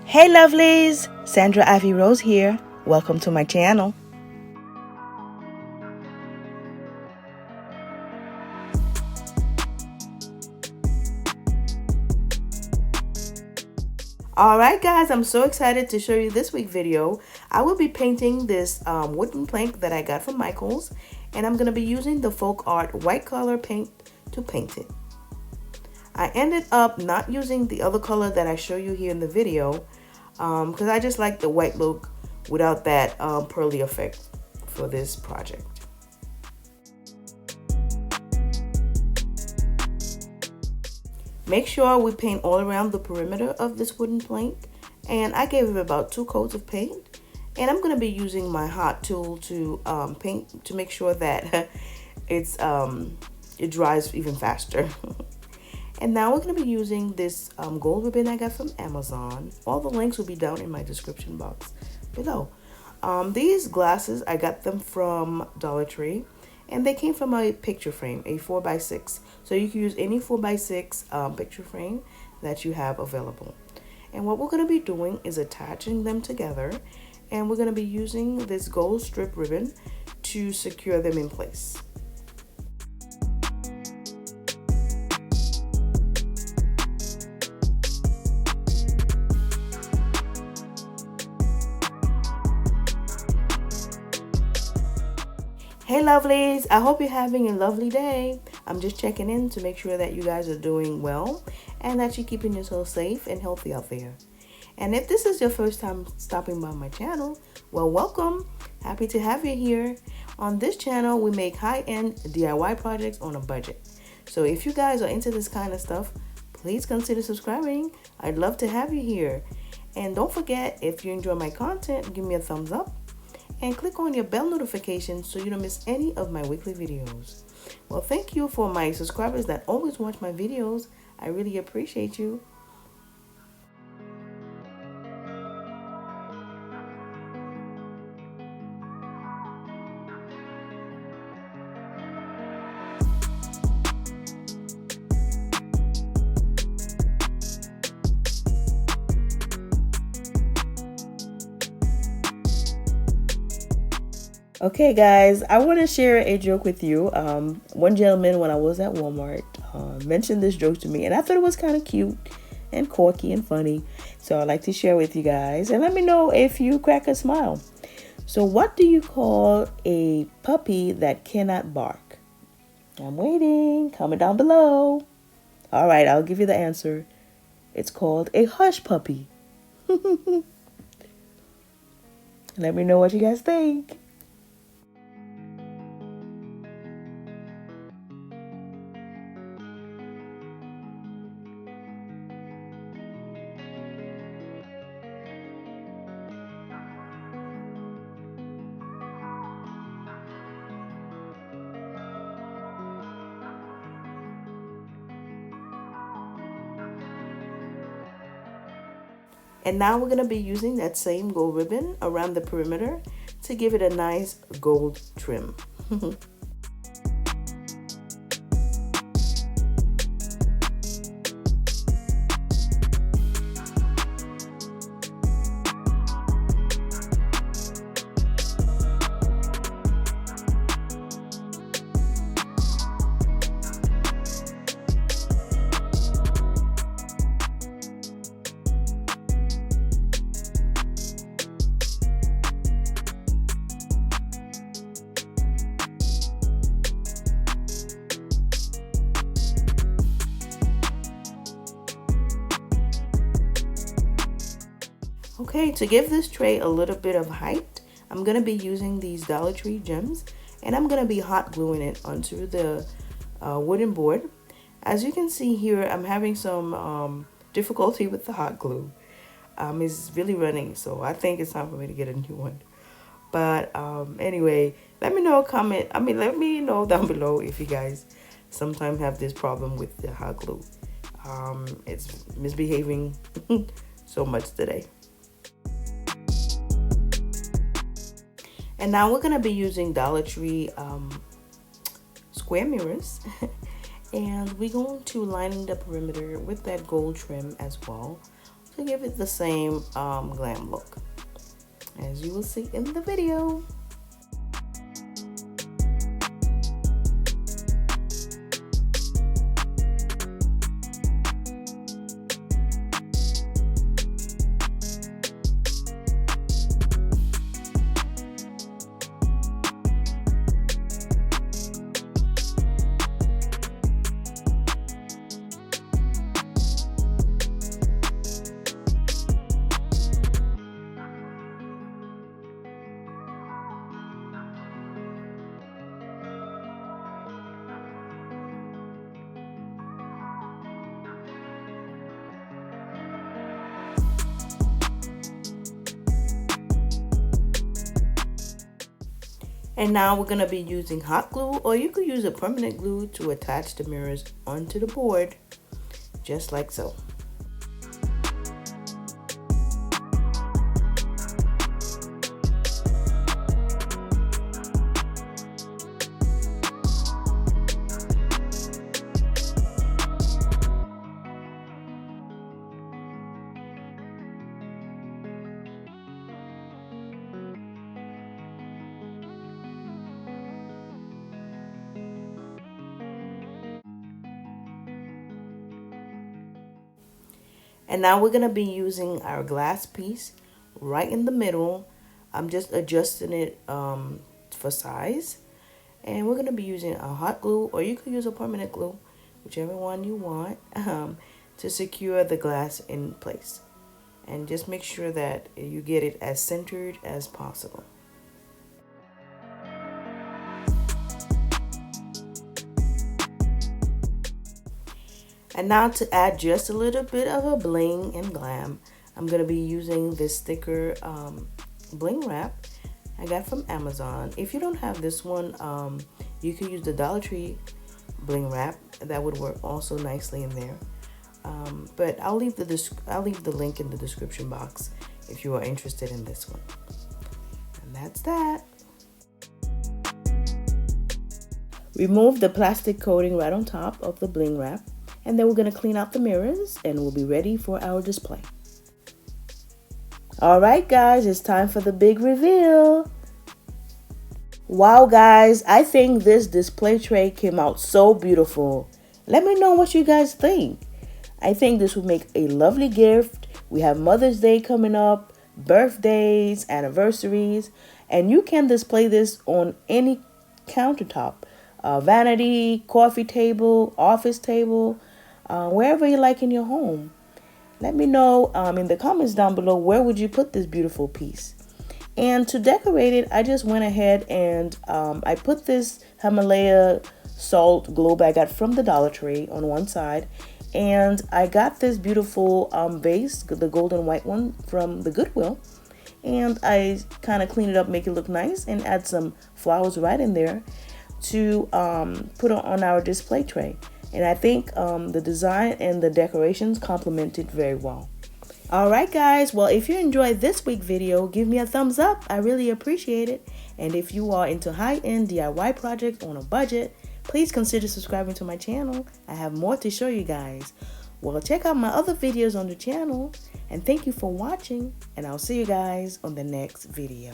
Hey lovelies, Sandra Ivy Rose here. Welcome to my channel. Alright guys, I'm so excited to show you this week's video. I will be painting this wooden plank that I got from Michael's, and I'm going to be using the Folk Art white color paint to paint it. I ended up not using the other color that I show you here in the video because I just like the white look without that pearly effect for this project. Make sure we paint all around the perimeter of this wooden plank, and I gave it about 2 coats of paint, and I'm going to be using my hot tool to paint to make sure that it dries even faster. And now we're going to be using this gold ribbon I got from Amazon. All the links will be down in my description box below. These glasses, I got them from Dollar Tree, and they came from a picture frame, a 4x6. So you can use any 4x6 picture frame that you have available. And what we're going to be doing is attaching them together, and we're going to be using this gold strip ribbon to secure them in place. Hey lovelies, I hope you're having a lovely day. I'm just checking in to make sure that you guys are doing well and that you're keeping yourself safe and healthy out there. And if this is your first time stopping by my channel, well, welcome. Happy to have you here. On this channel, we make high-end DIY projects on a budget. So if you guys are into this kind of stuff, please consider subscribing. I'd love to have you here. And don't forget, if you enjoy my content, give me a thumbs up. And click on your bell notification so you don't miss any of my weekly videos. Well, thank you for my subscribers that always watch my videos. I really appreciate you. Okay guys, I want to share a joke with you. One gentleman, when I was at Walmart, mentioned this joke to me, and I thought it was kind of cute and quirky and funny. So I'd like to share with you guys, and let me know if you crack a smile. So what do you call a puppy that cannot bark? I'm waiting. Comment down below. All right, I'll give you the answer. It's called a hush puppy. Let me know what you guys think. And now we're going to be using that same gold ribbon around the perimeter to give it a nice gold trim. Okay, to give this tray a little bit of height, I'm going to be using these Dollar Tree gems, and I'm going to be hot gluing it onto the wooden board. As you can see here, I'm having some difficulty with the hot glue. It's really running, so I think it's time for me to get a new one. But anyway, let me know let me know down below if you guys sometimes have this problem with the hot glue. It's misbehaving so much today. And now we're going to be using Dollar Tree square mirrors. And we're going to line the perimeter with that gold trim as well. to give it the same glam look, as you will see in the video. And now we're going to be using hot glue, or you could use a permanent glue to attach the mirrors onto the board, just like so. And now we're going to be using our glass piece right in the middle. I'm just adjusting it for size. And we're going to be using a hot glue, or you could use a permanent glue, whichever one you want, to secure the glass in place. And just make sure that you get it as centered as possible. And now to add just a little bit of a bling and glam, I'm going to be using this sticker bling wrap I got from Amazon. If you don't have this one, you can use the Dollar Tree bling wrap. That would work also nicely in there. But I'll leave the link in the description box if you are interested in this one. And that's that. Remove the plastic coating right on top of the bling wrap. And then we're going to clean out the mirrors and we'll be ready for our display. All right, guys, it's time for the big reveal. Wow, guys, I think this display tray came out so beautiful. Let me know what you guys think. I think this would make a lovely gift. We have Mother's Day coming up, birthdays, anniversaries, and you can display this on any countertop, vanity, coffee table, office table, wherever you like in your home. Let me know in the comments down below, where would you put this beautiful piece? And to decorate it, I just went ahead and I put this Himalaya salt globe I got from the Dollar Tree on one side. And I got this beautiful vase, the golden white one from the Goodwill. And I kind of clean it up, make it look nice, and add some flowers right in there to put on our display tray. And I think the design and the decorations complemented very well. Alright guys, well, if you enjoyed this week's video, give me a thumbs up. I really appreciate it. And if you are into high-end DIY projects on a budget, please consider subscribing to my channel. I have more to show you guys. Well, check out my other videos on the channel. And thank you for watching. And I'll see you guys on the next video.